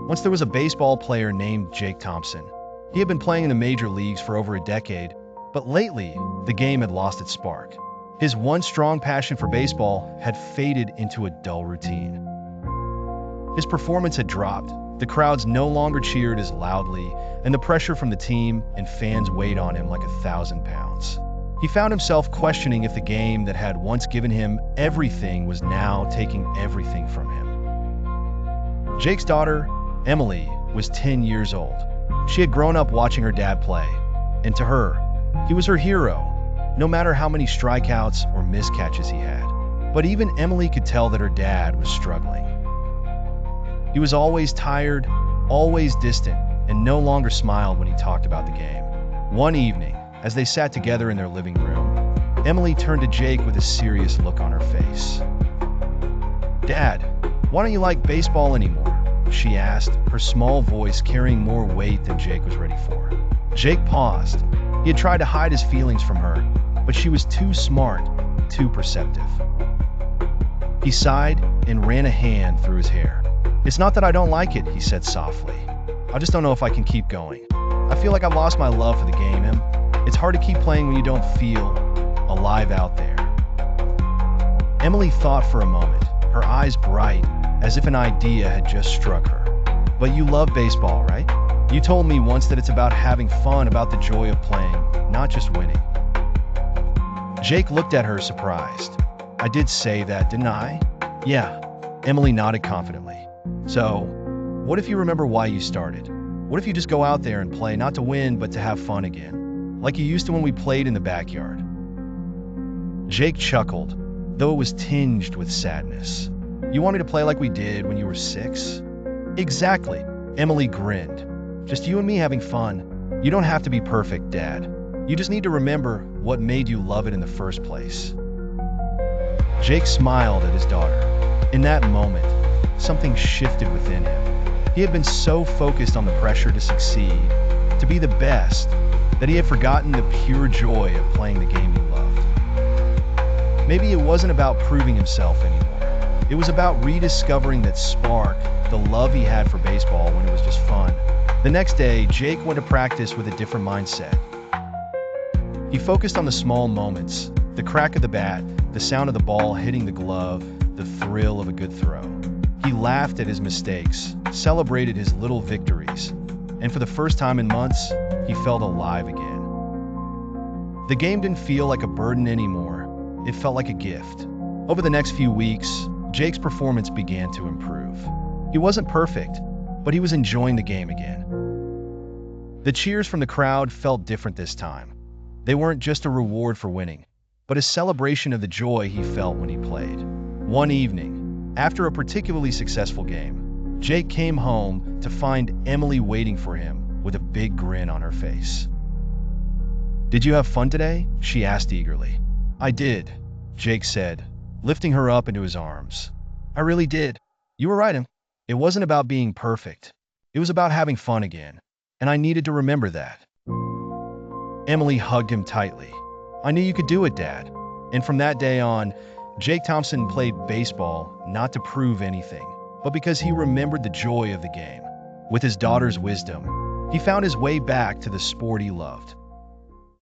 Once there was a baseball player named Jake Thompson. He had been playing in the major leagues for over a decade, but lately, the game had lost its spark. His once strong passion for baseball had faded into a dull routine. His performance had dropped, the crowds no longer cheered as loudly, and the pressure from the team and fans weighed on him like 1,000 pounds. He found himself questioning if the game that had once given him everything was now taking everything from him. Jake's daughter, Emily, was 10 years old. She had grown up watching her dad play, and to her, he was her hero, no matter how many strikeouts or miscatches he had. But even Emily could tell that her dad was struggling. He was always tired, always distant, and no longer smiled when he talked about the game. One evening, as they sat together in their living room, Emily turned to Jake with a serious look on her face. "Dad, why don't you like baseball anymore?" she asked, her small voice carrying more weight than Jake was ready for. Jake paused. He had tried to hide his feelings from her, but she was too smart, too perceptive. He sighed and ran a hand through his hair. "It's not that I don't like it," he said softly. "I just don't know if I can keep going. I feel like I've lost my love for the game, Em. It's hard to keep playing when you don't feel alive out there." Emily thought for a moment, her eyes bright, as if an idea had just struck her. "But you love baseball, right? You told me once that it's about having fun, about the joy of playing, not just winning." Jake looked at her surprised. "I did say that, didn't I?" "Yeah," Emily nodded confidently. "So, what if you remember why you started? What if you just go out there and play, not to win, but to have fun again? Like you used to when we played in the backyard?" Jake chuckled, though it was tinged with sadness. "You want me to play like we did when you were 6? "Exactly," Emily grinned. "Just you and me having fun. You don't have to be perfect, Dad. You just need to remember what made you love it in the first place." Jake smiled at his daughter. In that moment, something shifted within him. He had been so focused on the pressure to succeed, to be the best, that he had forgotten the pure joy of playing the game he loved. Maybe it wasn't about proving himself anymore. It was about rediscovering that spark, the love he had for baseball when it was just fun. The next day, Jake went to practice with a different mindset. He focused on the small moments, the crack of the bat, the sound of the ball hitting the glove, the thrill of a good throw. He laughed at his mistakes, celebrated his little victories, and for the first time in months, he felt alive again. The game didn't feel like a burden anymore. It felt like a gift. Over the next few weeks, Jake's performance began to improve. He wasn't perfect, but he was enjoying the game again. The cheers from the crowd felt different this time. They weren't just a reward for winning, but a celebration of the joy he felt when he played. One evening, after a particularly successful game, Jake came home to find Emily waiting for him with a big grin on her face. "Did you have fun today?" she asked eagerly. "I did," Jake said, lifting her up into his arms. "I really did. You were right, Em. It wasn't about being perfect. It was about having fun again, and I needed to remember that." Emily hugged him tightly. "I knew you could do it, Dad." And from that day on, Jake Thompson played baseball not to prove anything, but because he remembered the joy of the game. With his daughter's wisdom, he found his way back to the sport he loved.